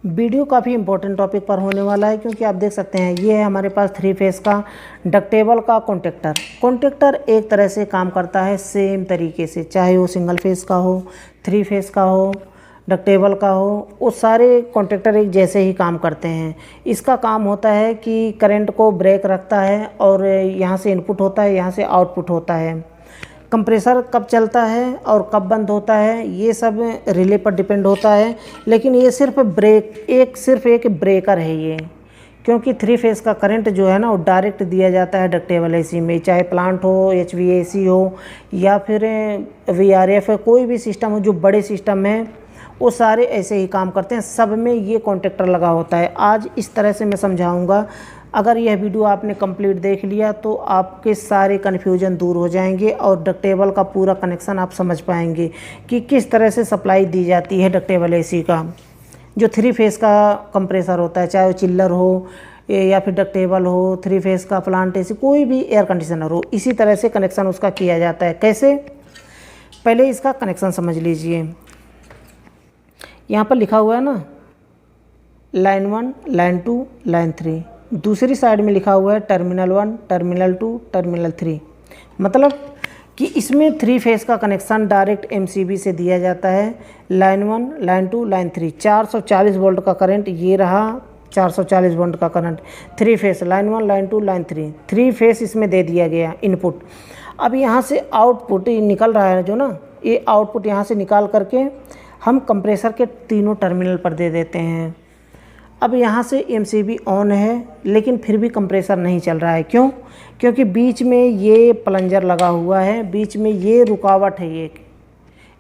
Video काफ़ी important topic पर होने वाला है, क्योंकि आप देख सकते हैं ये है हमारे पास 3 फेज़ का डक्टेबल का कॉन्टेक्टर। कॉन्टेक्टर एक तरह से काम करता है सेम तरीके से, चाहे वो सिंगल फेज़ का हो, 3 फेज़ का हो, डक्टेबल का हो, वो सारे कॉन्टेक्टर एक जैसे ही काम करते हैं। इसका काम होता है कि करंट को ब्रेक रखता है और यहाँ से इनपुट होता है, यहाँ से आउटपुट होता है। कंप्रेसर कब चलता है और कब बंद होता है ये सब रिले पर डिपेंड होता है, लेकिन ये सिर्फ एक ब्रेकर है ये, क्योंकि 3 फेज़ का करंट जो है ना वो डायरेक्ट दिया जाता है डक्टेबल एसी में, चाहे प्लांट हो, HVAC हो या फिर VRF है, कोई भी सिस्टम हो जो बड़े सिस्टम है वो सारे ऐसे ही काम करते हैं, सब में ये कॉन्टेक्टर लगा होता है। आज इस तरह से मैं समझाऊंगा। अगर यह वीडियो आपने कंप्लीट देख लिया तो आपके सारे कन्फ्यूजन दूर हो जाएंगे और डक्टेबल का पूरा कनेक्शन आप समझ पाएंगे कि किस तरह से सप्लाई दी जाती है डक्टेबल एसी का। जो 3 फेज़ का कंप्रेसर होता है, चाहे वो चिल्लर हो या फिर डक्टेबल हो, 3 फेज़ का प्लांट एसी, कोई भी एयर कंडीशनर हो, इसी तरह से कनेक्शन उसका किया जाता है। कैसे? पहले इसका कनेक्शन समझ लीजिए। यहाँ पर लिखा हुआ है ना लाइन 1, लाइन 2, लाइन 3। दूसरी साइड में लिखा हुआ है टर्मिनल 1, टर्मिनल 2, टर्मिनल 3। मतलब कि इसमें 3 फेज़ का कनेक्शन डायरेक्ट MCB से दिया जाता है। लाइन 1, लाइन 2, लाइन 3, 440 वोल्ट का करंट ये रहा, 440 वोल्ट का current 3 phase, line 1, line 2, line 3 phase इसमें दे दिया गया इनपुट। अब यहाँ से आउटपुट निकल रहा है जो ना, ये आउटपुट यहाँ से निकाल करके हम कंप्रेसर के तीनों टर्मिनल पर दे देते हैं। अब यहाँ से MCB ऑन है, लेकिन फिर भी कंप्रेसर नहीं चल रहा है। क्यों? क्योंकि बीच में ये प्लंजर लगा हुआ है, बीच में ये रुकावट है,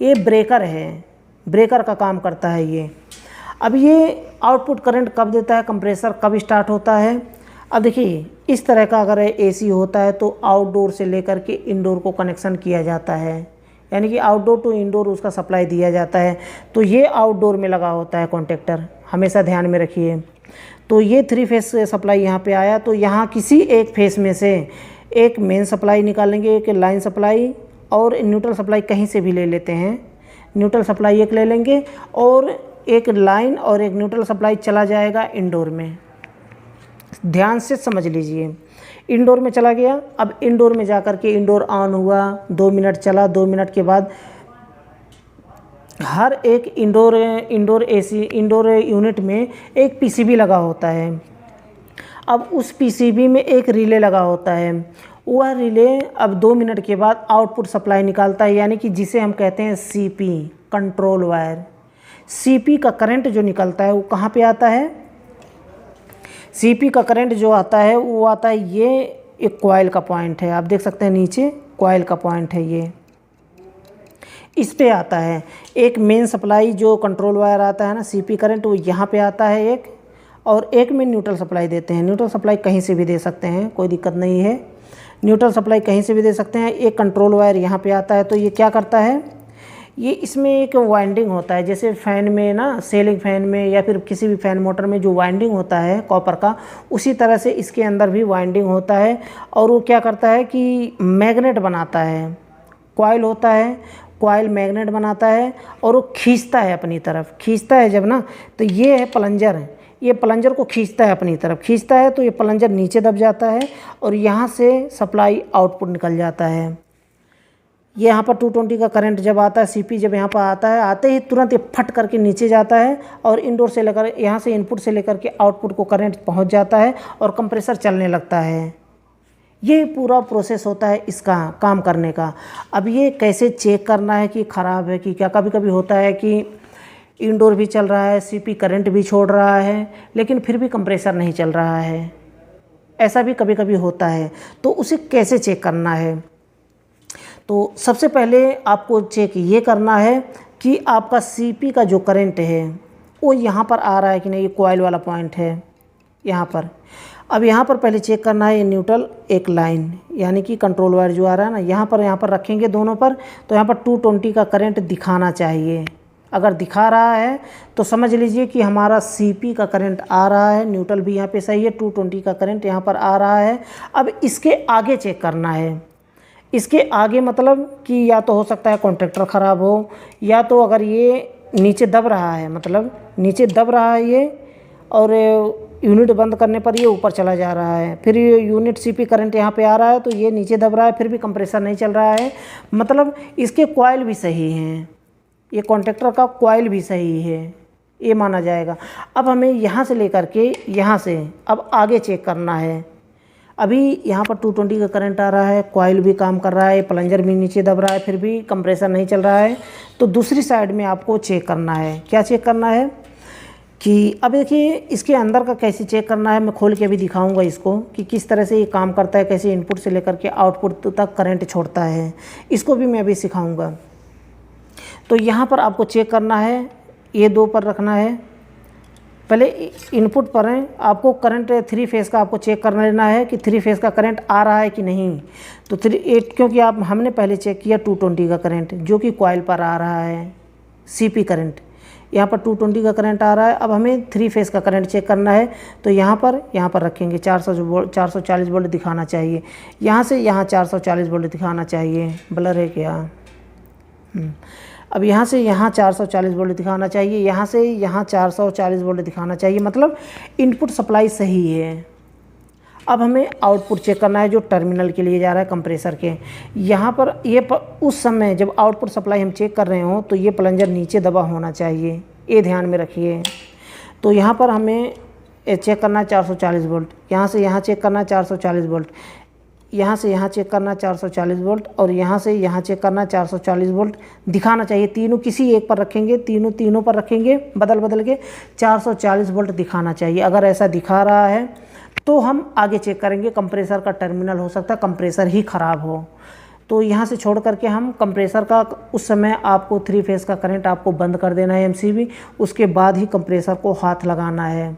ये ब्रेकर है, ब्रेकर का काम करता है ये। अब ये आउटपुट करंट कब देता है, कंप्रेसर कब स्टार्ट होता है? अब देखिए, इस तरह का अगर AC होता है तो आउटडोर से लेकर के इंडोर को कनेक्शन किया जाता है, यानी कि आउटडोर टू इंडोर उसका सप्लाई दिया जाता है। तो ये आउटडोर में लगा होता है कॉन्टेक्टर, हमेशा ध्यान में रखिए। तो ये 3 फेज़ सप्लाई यहाँ पे आया, तो यहाँ किसी एक फेज़ में से एक मेन सप्लाई निकालेंगे, एक लाइन सप्लाई और न्यूट्रल सप्लाई कहीं से भी ले लेते हैं। न्यूट्रल सप्लाई एक ले लेंगे और एक लाइन और एक न्यूट्रल सप्लाई चला जाएगा इंडोर में। ध्यान से समझ लीजिए, इंडोर में चला गया। अब इंडोर में जाकर के इंडोर ऑन हुआ, 2 मिनट चला, 2 मिनट के बाद हर एक इंडोर यूनिट में एक PCB लगा होता है। अब उस PCB में एक रिले लगा होता है। वह रिले अब 2 मिनट के बाद आउटपुट सप्लाई निकालता है, यानी कि जिसे हम कहते हैं CP, कंट्रोल वायर। CP का करंट जो निकलता है वो कहाँ पे आता है? CP का करंट जो आता है वो आता है, ये एक कॉइल का पॉइंट है, आप देख सकते हैं नीचे कॉइल का पॉइंट है, ये इस पे आता है। एक मेन सप्लाई जो कंट्रोल वायर आता है ना, CP करंट, वो यहाँ पे आता है एक, और एक में न्यूट्रल सप्लाई देते हैं। न्यूट्रल सप्लाई कहीं से भी दे सकते हैं, कोई दिक्कत नहीं है, न्यूट्रल सप्लाई कहीं से भी दे सकते हैं। एक कंट्रोल वायर यहाँ पे आता है, तो ये क्या करता है, ये इसमें एक वाइंडिंग होता है, जैसे फ़ैन में ना, सीलिंग फ़ैन में या फिर किसी भी फ़ैन मोटर में जो वाइंडिंग होता है कॉपर का, उसी तरह से इसके अंदर भी वाइंडिंग होता है। और वो क्या करता है कि मैग्नेट बनाता है, कॉइल होता है, कॉइल मैग्नेट बनाता है और वो खींचता है अपनी तरफ। खींचता है जब ना, तो ये है प्लंजर, ये प्लंजर को खींचता है अपनी तरफ, खींचता है तो ये प्लंजर नीचे दब जाता है और यहाँ से सप्लाई आउटपुट निकल जाता है। ये यहाँ पर 220 का करंट जब आता है, CP जब यहाँ पर आता है, आते ही तुरंत ये फट करके नीचे जाता है और इंडोर से लेकर, यहाँ से इनपुट से लेकर के आउटपुट को करंट पहुँच जाता है और कंप्रेसर चलने लगता है। ये पूरा प्रोसेस होता है इसका काम करने का। अब ये कैसे चेक करना है कि ख़राब है कि क्या? कभी कभी होता है कि इंडोर भी चल रहा है, CP करंट भी छोड़ रहा है, लेकिन फिर भी कंप्रेसर नहीं चल रहा है, ऐसा भी कभी कभी होता है। तो उसे कैसे चेक करना है? तो सबसे पहले आपको चेक ये करना है कि आपका CP का जो करंट है वो यहाँ पर आ रहा है कि नहीं। ये कॉइल वाला पॉइंट है यहाँ पर। अब यहाँ पर पहले चेक करना है ये न्यूट्रल एक लाइन, यानी कि कंट्रोल वायर जो आ रहा है ना, यहाँ पर रखेंगे दोनों पर, तो यहाँ पर 220 का करंट दिखाना चाहिए। अगर दिखा रहा है तो समझ लीजिए कि हमारा CP का करंट आ रहा है, न्यूट्रल भी यहाँ पे सही है, 220 का करंट यहाँ पर आ रहा है। अब इसके आगे चेक करना है। इसके आगे मतलब कि या तो हो सकता है कॉन्टेक्टर ख़राब हो, या तो अगर ये नीचे दब रहा है, मतलब नीचे दब रहा है ये, और यूनिट बंद करने पर ये ऊपर चला जा रहा है। फिर ये यूनिट सीपी करंट यहाँ पे आ रहा है तो ये नीचे दब रहा है, फिर भी कंप्रेसर नहीं चल रहा है, मतलब इसके कॉइल भी सही हैं, ये कॉन्टैक्टर का कॉइल भी सही है, ये माना जाएगा। अब हमें यहाँ से लेकर के यहाँ से अब आगे चेक करना है। अभी यहाँ पर 220 का करंट आ रहा है, कॉइल भी काम कर रहा है, प्लंजर भी नीचे दब रहा है, फिर भी कंप्रेसर नहीं चल रहा है। तो दूसरी साइड में आपको चेक करना है। क्या चेक करना है कि अब देखिए इसके अंदर का कैसे चेक करना है, मैं खोल के अभी दिखाऊंगा इसको कि किस तरह से ये काम करता है, कैसे इनपुट से लेकर के आउटपुट तक करंट छोड़ता है, इसको भी मैं अभी सिखाऊंगा। तो यहाँ पर आपको चेक करना है, ये 2 पर रखना है। पहले इनपुट पर है, आपको करंट 3 फेज़ का आपको चेक करना लेना है कि 3 फेज़ का करंट आ रहा है कि नहीं। तो 8 क्योंकि हमने पहले चेक किया 220 का करंट जो कि कॉइल पर आ रहा है, सीपी करंट, यहाँ पर 220 का करंट आ रहा है। अब हमें 3 फेज़ का करंट चेक करना है, तो यहाँ पर रखेंगे 440 वोल्ट दिखाना चाहिए, यहाँ से यहाँ 440 वोल्ट दिखाना चाहिए, ब्लर है क्या। अब यहाँ से यहाँ 440 वोल्ट दिखाना चाहिए, यहाँ से यहाँ 440 वोल्ट दिखाना चाहिए, मतलब इनपुट सप्लाई सही है। अब हमें आउटपुट चेक करना है जो टर्मिनल के लिए जा रहा है कंप्रेसर के। यहाँ पर उस समय जब आउटपुट सप्लाई हम चेक कर रहे हो तो ये प्लंजर नीचे दबा होना चाहिए, ये ध्यान में रखिए। तो यहाँ पर हमें चेक करना है 440 वोल्ट, यहाँ से यहाँ चेक करना है 440 वोल्ट, यहाँ से यहाँ चेक करना 440 वोल्ट, और यहाँ से यहाँ चेक करना 440 वोल्ट दिखाना चाहिए। तीनों किसी एक पर रखेंगे, तीनों पर रखेंगे, बदल के 440 वोल्ट दिखाना चाहिए। अगर ऐसा दिखा रहा है तो हम आगे चेक करेंगे, कंप्रेसर का टर्मिनल हो सकता है कंप्रेसर ही ख़राब हो। तो यहाँ से छोड़ करके हम कंप्रेसर का उस समय आपको 3 फेज़ का करंट आपको बंद कर देना है MCB, उसके बाद ही कंप्रेसर को हाथ लगाना है।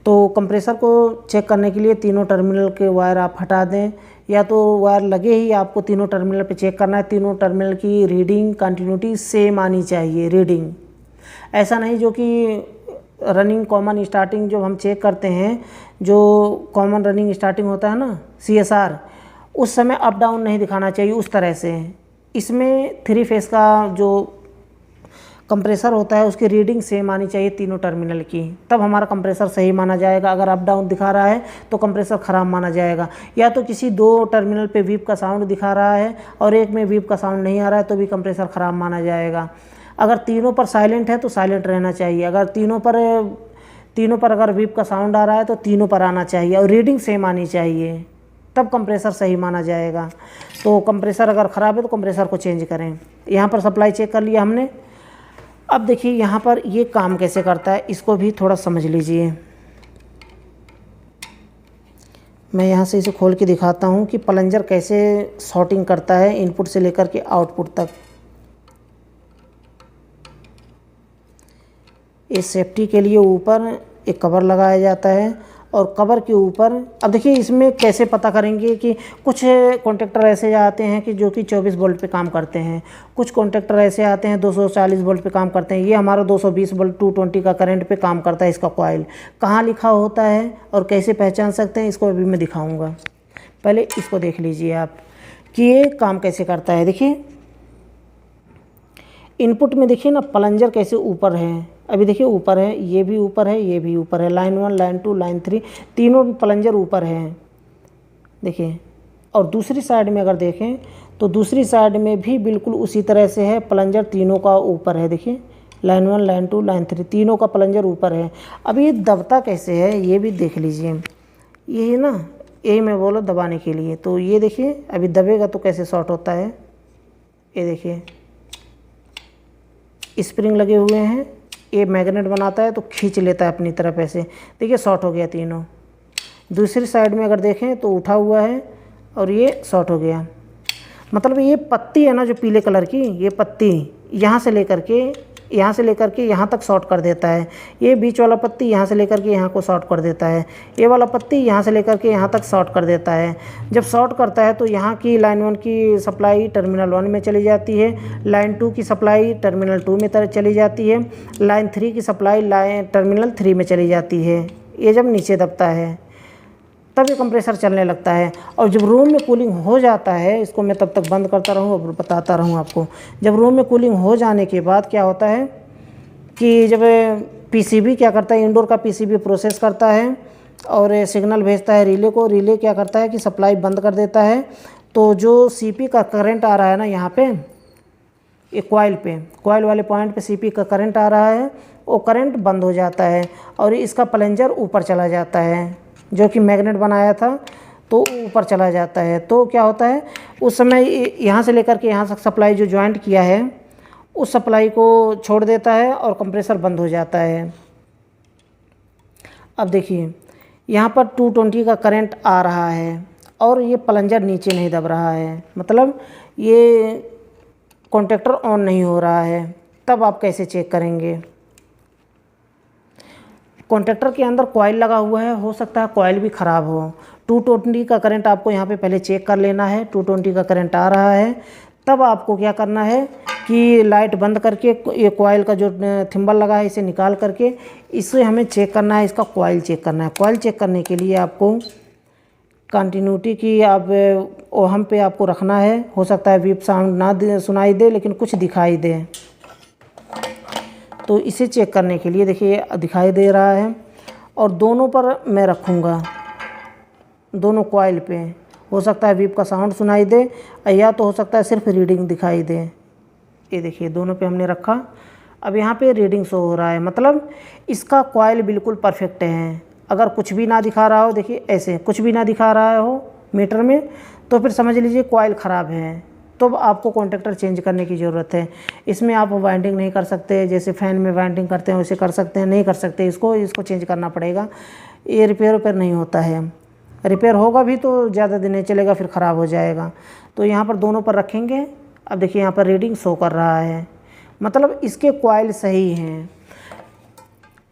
तो कंप्रेसर को चेक करने के लिए तीनों टर्मिनल के वायर आप हटा दें, या तो वायर लगे ही आपको तीनों टर्मिनल पे चेक करना है। तीनों टर्मिनल की रीडिंग कंटिन्यूटी सेम आनी चाहिए, रीडिंग ऐसा नहीं जो कि रनिंग कॉमन स्टार्टिंग जो हम चेक करते हैं, जो कॉमन रनिंग स्टार्टिंग होता है ना CSR, उस समय अप डाउन नहीं दिखाना चाहिए उस तरह से। इसमें 3 फेज़ का जो कंप्रेसर होता है उसकी रीडिंग सेम आनी चाहिए तीनों टर्मिनल की, तब हमारा कंप्रेसर सही माना जाएगा। अगर अप डाउन दिखा रहा है तो कंप्रेसर ख़राब माना जाएगा। या तो किसी 2 टर्मिनल पे वीप का साउंड दिखा रहा है और एक में वीप का साउंड नहीं आ रहा है तो भी कंप्रेसर ख़राब माना जाएगा। अगर तीनों पर साइलेंट है तो साइलेंट रहना चाहिए। अगर तीनों पर अगर वीप का साउंड आ रहा है तो तीनों पर आना चाहिए और रीडिंग सेम आनी चाहिए, तब कंप्रेसर सही माना जाएगा। तो कंप्रेसर अगर ख़राब है तो कंप्रेसर को चेंज करें। यहाँ पर सप्लाई चेक कर लिया हमने। अब देखिए यहाँ पर ये काम कैसे करता है, इसको भी थोड़ा समझ लीजिए। मैं यहाँ से इसे खोल के दिखाता हूँ कि प्लंजर कैसे शॉर्टिंग करता है इनपुट से लेकर के आउटपुट तक। इस सेफ्टी के लिए ऊपर एक कवर लगाया जाता है और कवर के ऊपर, अब देखिए इसमें कैसे पता करेंगे कि कुछ कॉन्टैक्टर ऐसे आते हैं कि जो कि 24 वोल्ट पे काम करते हैं, कुछ कॉन्टैक्टर ऐसे आते हैं 240 वोल्ट पे काम करते हैं। ये हमारा 220 वोल्ट 220 का करंट पे काम करता है। इसका कॉइल कहाँ लिखा होता है और कैसे पहचान सकते हैं, इसको अभी मैं दिखाऊँगा। पहले इसको देख लीजिए आप कि ये काम कैसे करता है। देखिए इनपुट में देखिए ना प्लंजर कैसे ऊपर है, अभी देखिए ऊपर है, ये भी ऊपर है, ये भी ऊपर है, लाइन 1 लाइन 2 लाइन 3 तीनों प्लंजर ऊपर हैं देखिए। और दूसरी साइड में अगर देखें तो दूसरी साइड में भी बिल्कुल उसी तरह से है, प्लंजर तीनों का ऊपर है। देखिए लाइन 1 लाइन 2 लाइन 3 तीनों का प्लंजर ऊपर है। अब ये दबता कैसे है ये भी देख लीजिए। ये ना यही मैं बोला दबाने के लिए, तो ये देखिए अभी दबेगा तो कैसे शॉर्ट होता है। ये देखिए स्प्रिंग लगे हुए हैं, ये मैग्नेट बनाता है तो खींच लेता है अपनी तरफ ऐसे। देखिए शॉर्ट हो गया तीनों। दूसरी साइड में अगर देखें तो उठा हुआ है और ये शॉर्ट हो गया। मतलब ये पत्ती है ना जो पीले कलर की, ये पत्ती यहाँ से लेकर के यहाँ तक शॉर्ट कर देता है। ये बीच वाला पत्ती यहाँ से लेकर के यहाँ को शॉर्ट कर देता है। ये वाला पत्ती यहाँ से लेकर के यहाँ तक शॉर्ट कर देता है। जब शॉर्ट करता है तो यहाँ की लाइन 1 की सप्लाई टर्मिनल 1 में चली जाती है, लाइन 2 की सप्लाई टर्मिनल 2 में चली जाती है, लाइन 3 की सप्लाई टर्मिनल 3 में चली जाती है। ये जब नीचे दबता है तब ये कंप्रेसर चलने लगता है। और जब रूम में कूलिंग हो जाता है, इसको मैं तब तक बंद करता रहूँ और बताता रहूँ आपको। जब रूम में कूलिंग हो जाने के बाद क्या होता है कि जब पीसीबी क्या करता है, इंडोर का पीसीबी प्रोसेस करता है और सिग्नल भेजता है रिले को। रिले क्या करता है कि सप्लाई बंद कर देता है। तो जो सीपी का करंट आ रहा है ना, यहाँ पे ये कॉइल वाले पॉइंट पे सीपी का करंट आ रहा है, वो करंट बंद हो जाता है और इसका प्लंजर ऊपर चला जाता है, जो कि मैग्नेट बनाया था तो ऊपर चला जाता है। तो क्या होता है उस समय यहाँ से लेकर के यहाँ तक सप्लाई जो ज्वाइंट किया है उस सप्लाई को छोड़ देता है और कंप्रेसर बंद हो जाता है। अब देखिए यहाँ पर 220 का करंट आ रहा है और ये प्लंजर नीचे नहीं दब रहा है, मतलब ये कॉन्टैक्टर ऑन नहीं हो रहा है। तब आप कैसे चेक करेंगे? कॉन्टैक्टर के अंदर कॉइल लगा हुआ है, हो सकता है कॉइल भी ख़राब हो। 220 का करंट आपको यहाँ पे पहले चेक कर लेना है। 220 का करंट आ रहा है, तब आपको क्या करना है कि लाइट बंद करके ये कॉइल का जो थिम्बल लगा है इसे निकाल करके इसे हमें चेक करना है, इसका कॉइल चेक करना है। कॉइल चेक करने के लिए आपको कंटिन्यूटी की आप ओहम पे आपको रखना है। हो सकता है बीप साउंड ना सुनाई दे लेकिन कुछ दिखाई दे। तो इसे चेक करने के लिए देखिए दिखाई दे रहा है और दोनों पर मैं रखूँगा, दोनों कॉइल पे। हो सकता है बीप का साउंड सुनाई दे या तो हो सकता है सिर्फ रीडिंग दिखाई दे। ये देखिए दोनों पे हमने रखा, अब यहाँ पे रीडिंग शो हो रहा है, मतलब इसका कॉइल बिल्कुल परफेक्ट है। अगर कुछ भी ना दिखा रहा हो, देखिए ऐसे कुछ भी ना दिखा रहा हो मीटर में, तो फिर समझ लीजिए कॉइल ख़राब है। तो आपको कॉन्टैक्टर चेंज करने की ज़रूरत है। इसमें आप वाइंडिंग नहीं कर सकते, जैसे फ़ैन में वाइंडिंग करते हैं वैसे कर सकते हैं, नहीं कर सकते। इसको चेंज करना पड़ेगा। ये रिपेयर नहीं होता है। रिपेयर होगा भी तो ज़्यादा दिन नहीं चलेगा, फिर ख़राब हो जाएगा। तो यहाँ पर दोनों पर रखेंगे। अब देखिए यहाँ पर रीडिंग शो कर रहा है, मतलब इसके कॉइल सही हैं।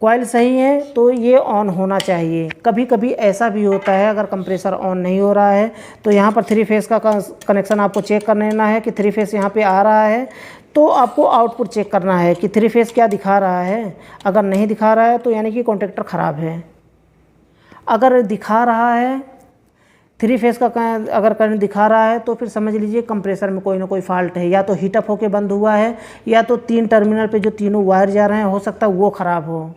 कॉइल सही है तो ये ऑन होना चाहिए। कभी कभी ऐसा भी होता है अगर कंप्रेसर ऑन नहीं हो रहा है तो यहाँ पर 3 फेस का कनेक्शन आपको चेक कर लेना है कि 3 फेस यहाँ पे आ रहा है। तो आपको आउटपुट चेक करना है कि 3 फेस क्या दिखा रहा है। अगर नहीं दिखा रहा है तो यानी कि कॉन्टैक्टर ख़राब है। अगर दिखा रहा है 3 फेस का अगर करंट दिखा रहा है तो फिर समझ लीजिए कंप्रेसर में कोई ना कोई फॉल्ट है। या तो हीटअप होके बंद हुआ है या तो 3 टर्मिनल पे जो तीनों वायर जा रहे हैं हो सकता है वो ख़राब हो।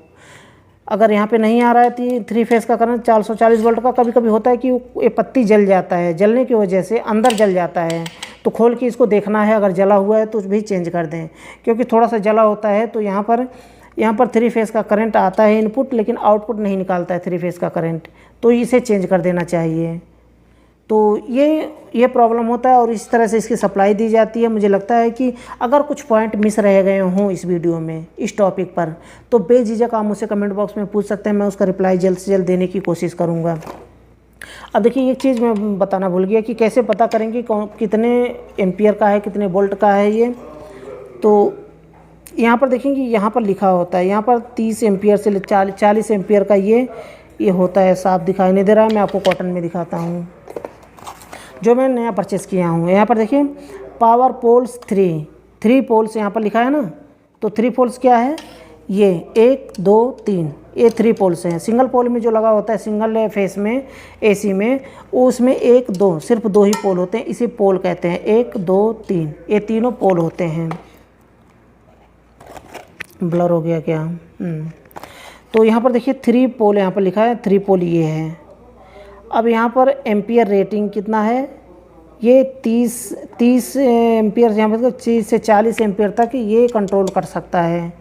अगर यहाँ पे नहीं आ रहा है 3 फेस का करंट 440 वोल्ट का, कभी कभी होता है कि ये पत्ती जल जाता है, जलने की वजह से अंदर जल जाता है। तो खोल के इसको देखना है, अगर जला हुआ है तो भी चेंज कर दें, क्योंकि थोड़ा सा जला होता है। तो यहाँ पर 3 फेस का करंट आता है इनपुट, लेकिन आउटपुट नहीं निकालता है 3 फेस का करंट, तो इसे चेंज कर देना चाहिए। तो ये प्रॉब्लम होता है और इस तरह से इसकी सप्लाई दी जाती है। मुझे लगता है कि अगर कुछ पॉइंट मिस रह गए हों इस वीडियो में इस टॉपिक पर तो बेझिझक आप मुझसे कमेंट बॉक्स में पूछ सकते हैं, मैं उसका रिप्लाई जल्द से जल्द देने की कोशिश करूँगा। अब देखिए एक चीज़ मैं बताना भूल गया कि कैसे पता करेंगे कितने एम्पियर का है, कितने वोल्ट का है ये। तो यहाँ पर देखेंगे यहाँ पर लिखा होता है, यहाँ पर 30 एम्पियर से 40 एम्पियर का ये होता है। साफ दिखाई नहीं दे रहा है, मैं आपको कॉटन में दिखाता हूँ जो मैं नया परचेस किया हूँ। यहाँ पर देखिए पावर पोल्स 3 पोल्स यहाँ पर लिखा है ना। तो 3 पोल्स क्या है, ये 1 2 3 ये 3 पोल्स हैं। सिंगल पोल में जो लगा होता है सिंगल फेस में एसी में, उसमें 1 2 सिर्फ 2 ही पोल होते हैं, इसे पोल कहते हैं। 1 2 3 ये तीनों पोल होते हैं। ब्लर हो गया क्या? तो यहाँ पर देखिए 3 पोल यहाँ पर लिखा है, 3 पोल ये है। अब यहाँ पर एम्पियर रेटिंग कितना है, ये 30 एम्पियर, यहाँ पर 30 से 40 एम्पियर तक ये कंट्रोल कर सकता है।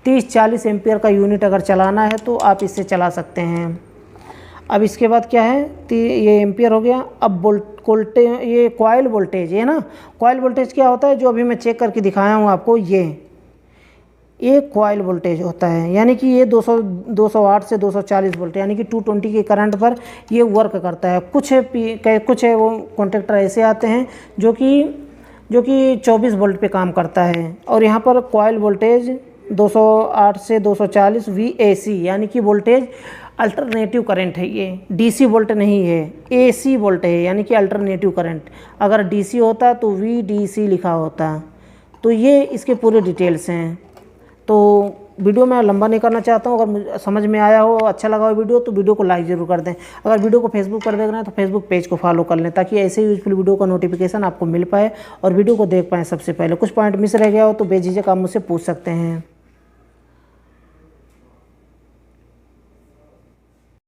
30-40 एम्पियर का यूनिट अगर चलाना है तो आप इससे चला सकते हैं। अब इसके बाद क्या है, ये एम्पियर हो गया। अब ये कॉइल वोल्टेज है ना। कॉइल वोल्टेज क्या होता है, जो अभी मैं चेक करके दिखाया हूँ आपको, ये कॉइल वोल्टेज होता है, यानी कि ये 208 से 240 वोल्ट, यानी कि 220 के करंट पर ये वर्क करता है। कुछ वो कॉन्टैक्टर ऐसे आते हैं जो कि 24 वोल्ट पे काम करता है। और यहाँ पर कॉइल वोल्टेज 208 से 240 VAC, यानी कि वोल्टेज अल्टरनेटिव करंट है। ये DC वोल्ट नहीं है, AC वोल्ट है, यानी कि अल्टरनेटिव करंट। अगर DC होता तो VDC लिखा होता। तो ये इसके पूरे डिटेल्स हैं। तो वीडियो मैं लंबा नहीं करना चाहता हूँ। अगर समझ में आया हो, अच्छा लगा हो वीडियो, तो वीडियो को लाइक ज़रूर कर दें। अगर वीडियो को फेसबुक पर देख रहे हैं तो फेसबुक पेज को फॉलो कर लें, ताकि ऐसे यूजफुल वीडियो का नोटिफिकेशन आपको मिल पाए और वीडियो को देख पाएँ सबसे पहले। कुछ पॉइंट मिस रह गया हो तो बेझिझक आप मुझसे पूछ सकते हैं।